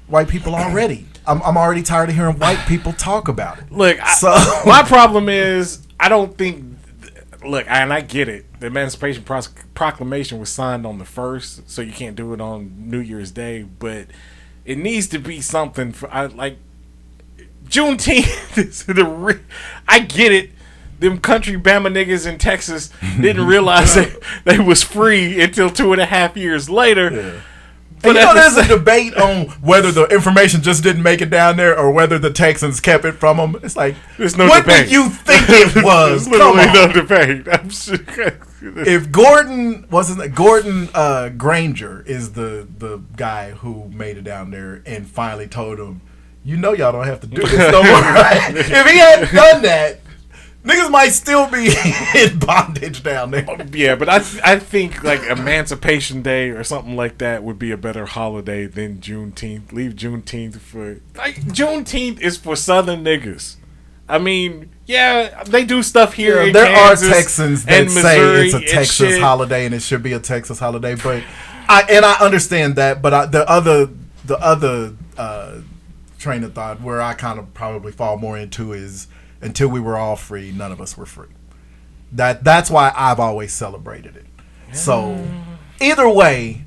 white people already. I'm already tired of hearing white people talk about it. Look, my problem is I don't think. Look, and I get it. The Emancipation Proclamation was signed on the 1st, so you can't do it on New Year's Day. But it needs to be something for like Juneteenth. I get it. Them country Bama niggas in Texas didn't realize they was free until 2.5 years later. Yeah. But there's a debate on whether the information just didn't make it down there or whether the Texans kept it from them. It's like, no what debate. did you think it was? There's literally no debate. I'm sure. If Gordon Granger is the guy who made it down there and finally told him, y'all don't have to do this no more, right? If he hadn't done that, niggas might still be in bondage down there. Yeah, but I think like Emancipation Day or something like that would be a better holiday than Juneteenth. Leave Juneteenth for Juneteenth is for Southern niggas. I mean, yeah, they do stuff here. In there Kansas are Texans that say it's a Texas holiday and it should be a Texas holiday, but I understand that. But the other train of thought where I kind of probably fall more into is, until we were all free, none of us were free. That's why I've always celebrated it. Yeah. So either way,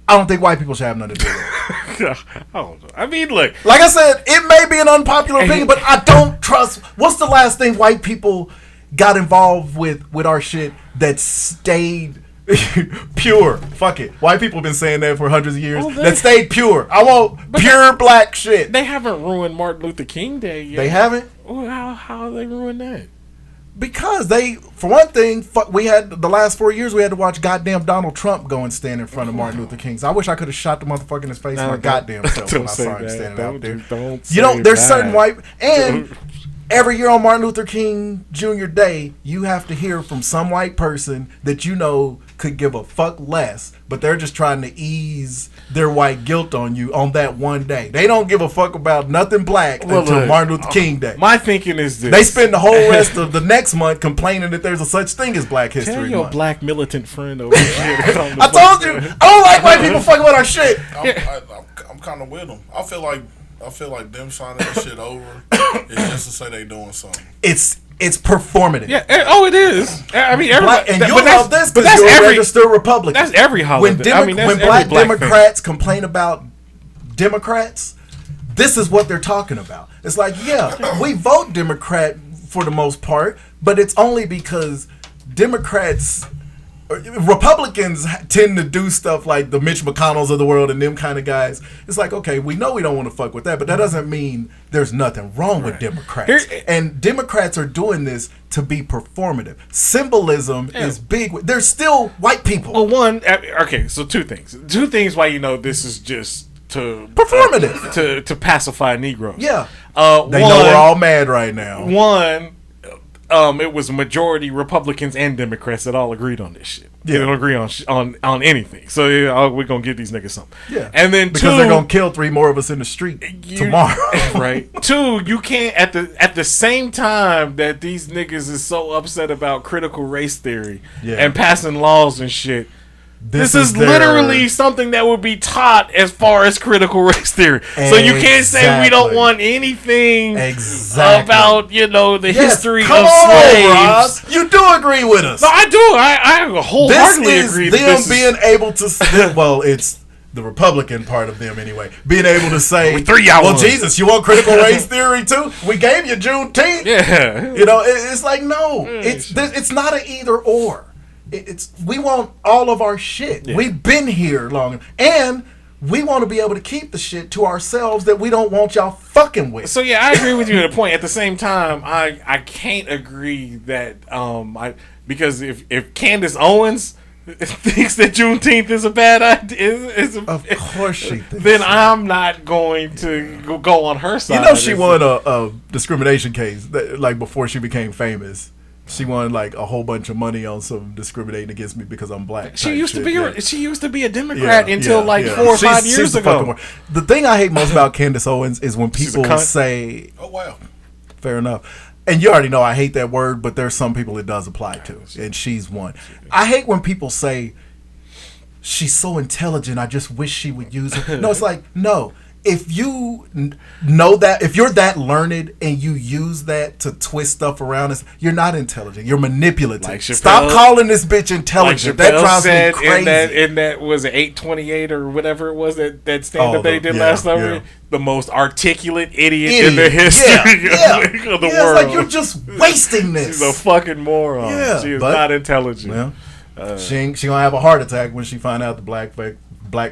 I don't think white people should have nothing to do with it. I don't know. I mean, look, like I said, it may be an unpopular opinion, but I don't trust. What's the last thing white people got involved with our shit that stayed pure? Fuck it. White people have been saying that for hundreds of years. That stayed pure. I want pure black shit. They haven't ruined Martin Luther King Day yet. They haven't? Well, how they ruined that? Because for one thing, we had the last 4 years we had to watch goddamn Donald Trump go and stand in front of Martin Luther King. So I wish I could have shot the motherfucker in his face my goddamn self when I saw him standing out there. There's certain white and every year on Martin Luther King Jr. Day, you have to hear from some white person that could give a fuck less, but they're just trying to ease their white guilt on you on that one day. They don't give a fuck about nothing black until Martin Luther King Day. My thinking is this. They spend the whole rest of the next month complaining that there's a such thing as Black History Month. Tell your black militant friend over here. I told you, I don't like white people fucking with our shit. I'm kind of with them. I feel like them signing that shit over is just to say they doing something. It's performative. Yeah. Oh, it is. I mean, everybody. And you know this because you're a registered Republican. That's every holiday. When black Democrats complain about Democrats, this is what they're talking about. It's like, yeah, we vote Democrat for the most part, but it's only because Republicans tend to do stuff like the Mitch McConnells of the world and them kind of guys. It's like, okay, we know we don't want to fuck with that, but that doesn't mean there's nothing wrong with Democrats. And Democrats are doing this to be performative. Symbolism is big. They're still white people. Well, so two things. Two things why this is just to performative to pacify Negroes. Yeah, know we're all mad right now. One. It was majority Republicans and Democrats that all agreed on this shit. Yeah. They don't agree on anything. So we're gonna give these niggas something. Yeah, and then because they're gonna kill 3 more of us in the street tomorrow. Right. 2, you can't at the same time that these niggas is so upset about critical race theory and passing laws and shit. This is literally something that would be taught as far as critical race theory. Exactly. So you can't say we don't want anything about, the history of slaves. Ross. You do agree with us. No, I do. I wholeheartedly agree. This is them being able to... Well, it's the Republican part of them anyway. Being able to say, well, Jesus, you want critical race theory too? We gave you Juneteenth. Yeah. It's like, no. It's not an either or. We want all of our shit. Yeah. We've been here long, and we want to be able to keep the shit to ourselves that we don't want y'all fucking with. So yeah, I agree with you at a point. At the same time, I can't agree that because if Candace Owens thinks that Juneteenth is a bad idea, of course she thinks then I'm not going to go on her side. She won a discrimination case before she became famous. She won like a whole bunch of money on some discriminating against me because I'm black. She used to be a Democrat until 4 or 5 years ago. The thing I hate most about Candace Owens is when people say, "Oh wow, fair enough." And you already know I hate that word, but there's some people it does apply to, and she's one. I hate when people say she's so intelligent. I just wish she would use it. No, it's like no. if you know that, if you're that learned and you use that to twist stuff around us, you're not intelligent. You're manipulative. Like Stop calling this bitch intelligent. Like that drives me crazy. In that was it 828 or whatever it was that stand up they did last summer. Yeah. The most articulate idiot in the history of the world. It's like you're just wasting this. She's a fucking moron. Yeah, she is not intelligent. Well, she gonna have a heart attack when she find out the black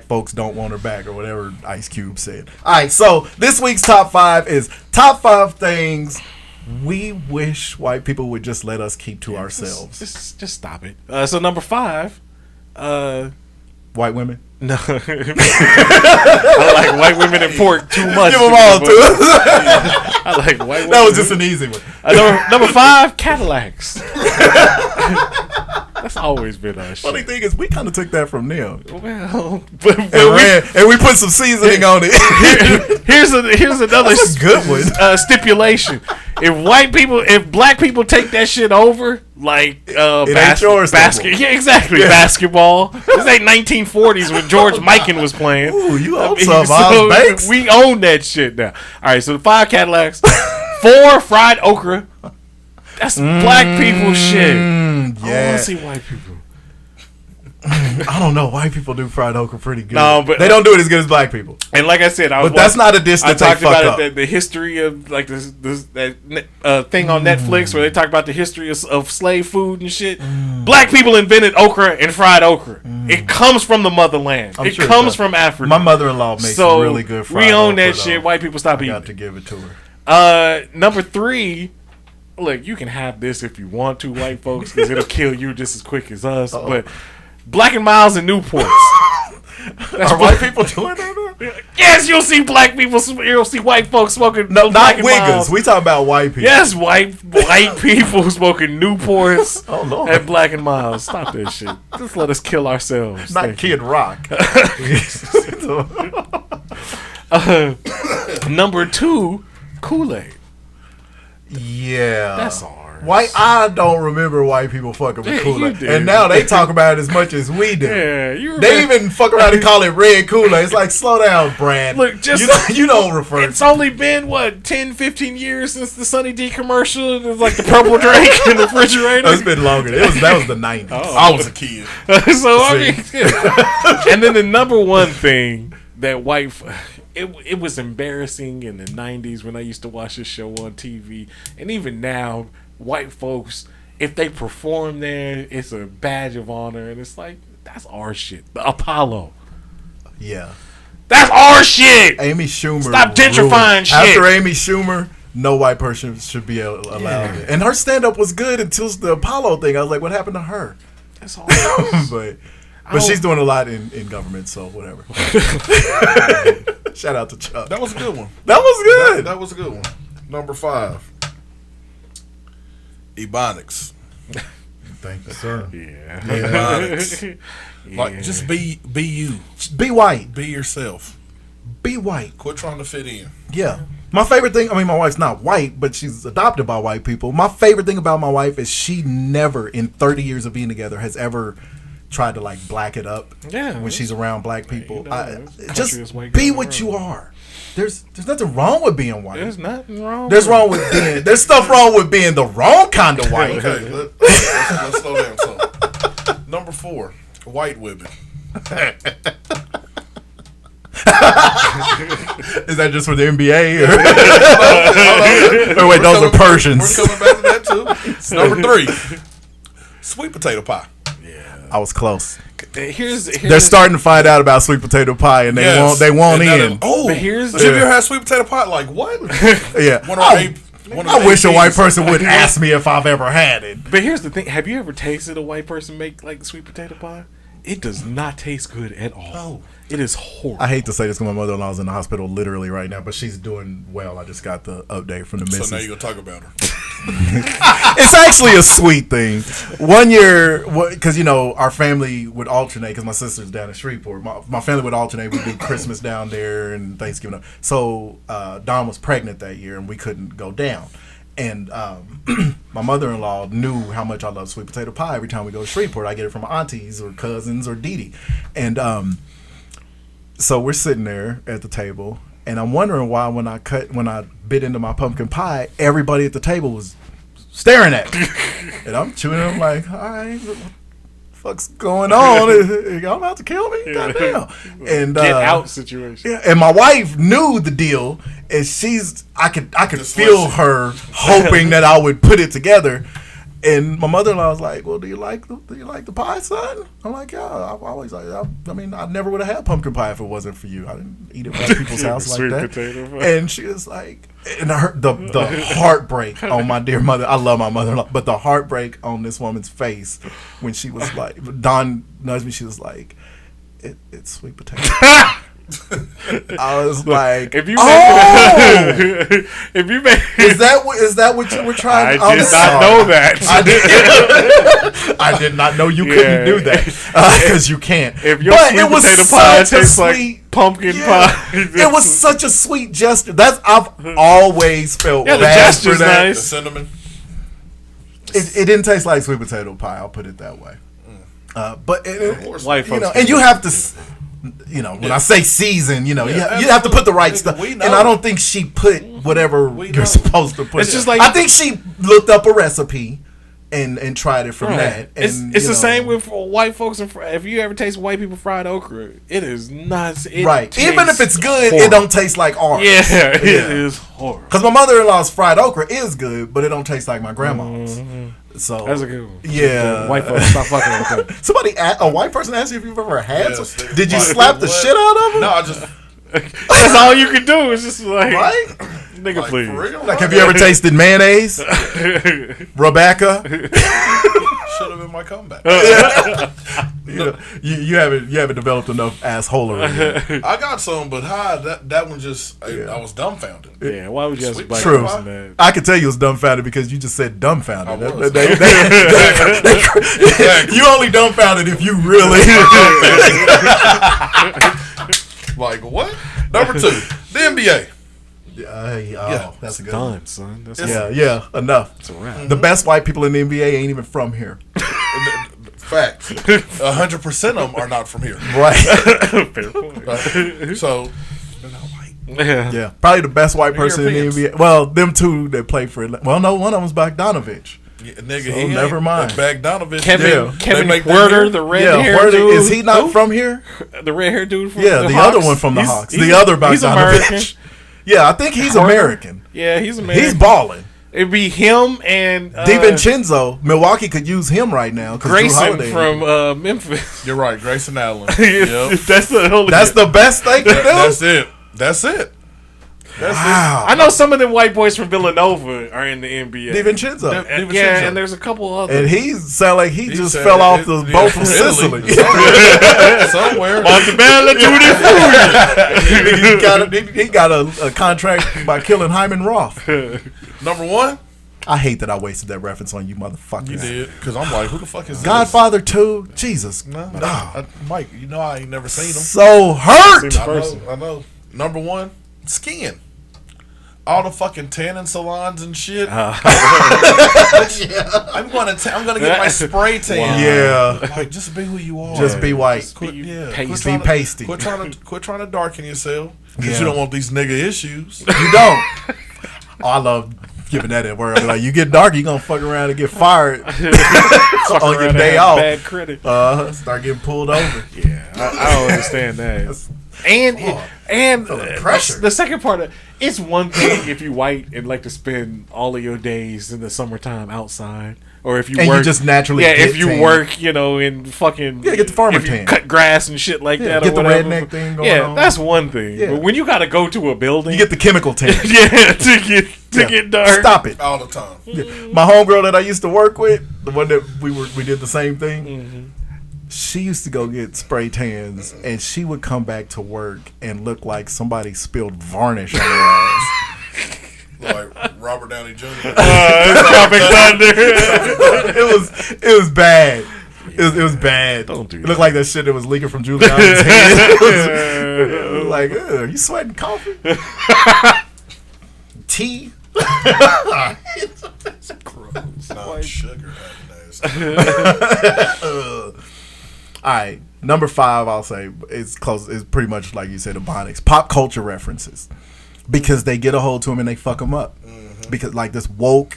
folks don't want her back or whatever Ice Cube said. All right, so this week's top 5 is top 5 things we wish white people would just let us keep to ourselves. Just stop it. So number 5, white women. No, I like white women and pork too much. Give them all to us. I like white women. That was just an easy one. Number 5, Cadillacs. That's always been our shit. Funny thing is, we kind of took that from them. Well, and we put some seasoning on it. Here's another good one. Stipulation: if black people take that shit over, like basketball. This ain't 1940s when George Mikan was playing. Ooh, you own some Banks. We own that shit now. All right, so 5 Cadillacs, 4 fried okra. That's black people shit. I want to see white people. I don't know. White people do fried okra pretty good. No, but they don't do it as good as black people. And like I said, that's not a dish that I talked about the history of like that thing on Netflix where they talk about the history of slave food and shit. Black people invented okra and fried okra. It comes from the motherland. It comes from Africa. My mother-in-law makes really good fried okra. We own that shit. White people stop eating. I got to give it to her. Number 3. Look, you can have this if you want to, white folks, because it'll kill you just as quick as us. But Black and Miles and Newports. Are white people doing that? Yes, you'll see black people. You'll see white folks smoking. No, not Wiggins. We talking about white people. Yes, white people smoking Newports and Black and Miles. Stop that shit. Just let us kill ourselves. Not Kid Rock. Number 2, Kool-Aid. Yeah, that's ours. I don't remember white people fucking with Kool-Aid, and now they talk about it as much as we do. Yeah, they even fuck around and call it red Kool-Aid. It's like, slow down, Brad. Look, you don't refer. It's only been 10, 15 years since the Sunny D commercial. It was like the purple drink in the refrigerator. It's been longer. That was the 90s. I was a kid. And then the number one thing that it was embarrassing in the 90s when I used to watch this show on TV. And even now, white folks, if they perform there, it's a badge of honor. And it's like, that's our shit. The Apollo. Yeah. That's our shit. Amy Schumer. Stop gentrifying shit. After Amy Schumer, no white person should be allowed. Yeah. And her stand-up was good until the Apollo thing. I was like, what happened to her? That's all. But she's doing a lot in government, so whatever. Shout out to Chuck. That was a good one. That was good. That was a good one. Number 5. Ebonics. Thank you, sir. Yeah. Ebonics. Like, just be you. Be white. Be yourself. Be white. Quit trying to fit in. Yeah. My favorite thing, my wife's not white, but she's adopted by white people. My favorite thing about my wife is she never, in 30 years of being together, has ever tried to black it up when she's around black people. Just be what you are. There's nothing wrong with being white. There's nothing wrong. There's stuff wrong with being the wrong kind of white. Okay, let's slow down. So, number 4, white women. Is that just for the NBA? Or wait, those are Persians. We're coming back to that too. Number 3, sweet potato pie. I was close. They're starting to find out about sweet potato pie, and they won't in. But have you ever had sweet potato pie? Like what? Yeah. I wish a white person would ask me if I've ever had it. But here's the thing: have you ever tasted a white person make sweet potato pie? It does not taste good at all. No. It is horrible. I hate to say this because my mother-in-law's in the hospital literally right now, but she's doing well. I just got the update from the missus. So now you're going to talk about her. It's actually a sweet thing. One year, because, our family would alternate, because my sister's down in Shreveport. My family would alternate. We'd do Christmas down there and Thanksgiving. So Dawn was pregnant that year, and we couldn't go down. And my mother-in-law knew how much I love sweet potato pie. Every time we go to Shreveport, I get it from my aunties or cousins or Dee Dee. And so we're sitting there at the table, And I'm wondering why when I bit into my pumpkin pie, everybody at the table was staring at me. And I'm chewing it. I'm like, all right, what the fuck's going on? Y'all about to kill me? Goddamn. And get out situation. Yeah, and my wife knew the deal, and I could feel her hoping that I would put it together. And my mother-in-law was like, "Well, do you like the pie, son?" I'm like, "Yeah, I always like. I mean, I never would have had pumpkin pie if it wasn't for you. I didn't eat it at people's house like that." And she was like, and the heartbreak on my dear mother. I love my mother-in-law, but the heartbreak on this woman's face when she was like, Dawn nudged me. She was like, "It's sweet potato." I was like, if you is that what you were trying? I did not know that. I did not know you couldn't do that because you can't. If your sweet potato pie tastes like pumpkin pie, it was such a sweet gesture. I've always felt the bad for gesture's that. nice. The cinnamon. It didn't taste like sweet potato pie. I'll put it that way. But white folks, and you have to. When I say season, you have to put the right stuff. And I don't think she put whatever you're supposed to put. It's just like, I think she looked up a recipe and tried it from that. And, it's the same with white folks. If you ever taste white people fried okra, it is not right. Even if it's good, horrible. It don't taste like ours. Yeah, it is horrible. Because my mother-in-law's fried okra is good, but it don't taste like my grandma's. So that's a good one. Yeah, white folks stop fucking with that. Somebody, a white person asked you if you've ever had. Did you like, slap the shit out of them? No, I just. That's all you can do. It's just like, right? Nigga, like, please. Like, have you ever tasted mayonnaise? Rebecca? Should have been my comeback. You haven't developed enough assholery yet. I got some, but that one just I was dumbfounded. Yeah, why would you have some True. I could tell you was dumbfounded because you just said dumbfounded. You only dumbfounded if you really like what? Number 2, the NBA. That's a good done, one. son. That's Enough. It's a wrap. The best white people in the NBA ain't even from here. Fact. 100% of them are not from here. Right. Fair point. Right. So they're not white. Yeah. Probably the best white person in the NBA. Well, them two that play for it. Well, no, one of them's Bogdanovich. Yeah, nigga, so never mind. Bogdanovich. Kevin Huerter, the red-haired dude. Is he not from here? The red-haired dude from the Hawks? Other one from the Hawks. The other Bogdanovich. He's American. Yeah, I think he's American. Yeah, he's American. He's balling. It'd be him and DiVincenzo. Milwaukee could use him right now. Grayson from Memphis. You're right, Grayson Allen. Yep. That's the best they can do. That's it. Wow. I know some of them white boys from Villanova are in the NBA. DiVincenzo. Yeah, and there's a couple others. And he sound like he just fell off the boat from Sicily. Somewhere. Montebello He got a contract by killing Hyman Roth. Number 1. I hate that I wasted that reference on you motherfuckers. You did. Because I'm like, who the fuck is this? Godfather 2? Jesus. No. Mike, you know I ain't never seen him. So hurt. I know. Number 1, skiing. All the fucking tanning salons and shit. I'm gonna get my spray tan. Wow. Yeah, like just be who you are. Just be white. Be pasty. Quit trying to darken yourself because you don't want these nigga issues. You don't. I love giving that a word. Like, you get dark, you gonna fuck around and get fired on your day off. Bad credit. Start getting pulled over. Yeah, I don't understand that. And pressure. The second part of it's one thing if you white and like to spend all of your days in the summertime outside, or if you work, you just naturally if you tan. work, in fucking get the farmer tan, cut grass and shit like that. Get or the whatever. redneck thing going on. That's one thing. Yeah. But when you gotta go to a building, you get the chemical tan. to get dark. Stop it all the time. My homegirl that I used to work with, the one that we did the same thing. Mm-hmm. She used to go get spray tans, and she would come back to work and look like somebody spilled varnish on her ass. Like Robert Downey Jr. Tropic Thunder. It was bad. It was bad. Don't do that. It looked like that shit that was leaking from Giuliani's head. It was like, are you sweating coffee? Tea? That's gross. Not sugar. All right, number 5, I'll say it's close. It's pretty much like you said, Ebonics. Pop culture references, because they get a hold to them and they fuck them up. Because like this woke,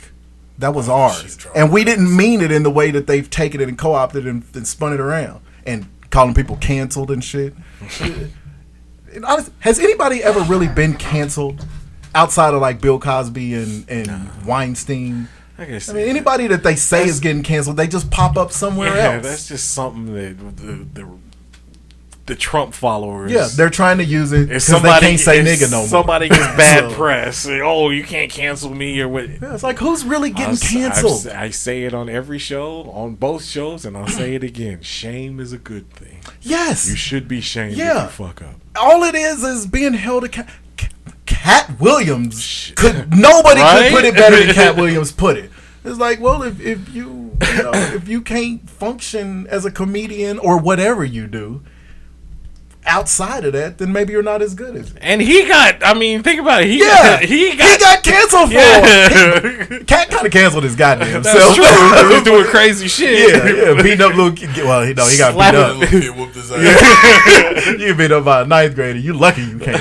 that was ours, and we didn't mean it in the way that they've taken it and co-opted and spun it around and calling people canceled and shit. And honestly, has anybody ever really been canceled outside of like Bill Cosby and Weinstein? I mean, anybody that they say is getting canceled, they just pop up somewhere else. Yeah, that's just something that the Trump followers. Yeah, they're trying to use it because they can't say nigga no more. Somebody gets bad press. Oh, you can't cancel me or what? Yeah, it's like, who's really getting canceled? I say it on every show, on both shows, and I'll say it again. Shame is a good thing. Yes. You should be shamed if you fuck up. All it is being held accountable. Cat Williams nobody could put it better than Cat Williams put it. It's like, well, if you can't function as a comedian or whatever you do outside of that, then maybe you're not as good as it. And he got, I mean, think about it. He got canceled for it. Cat kind of canceled his goddamn self. That's true. He was doing crazy shit. Yeah, beating up little kid. Well, he got beat up. Little kid whooped his ass. You beat up by a 9th grader. You lucky you can't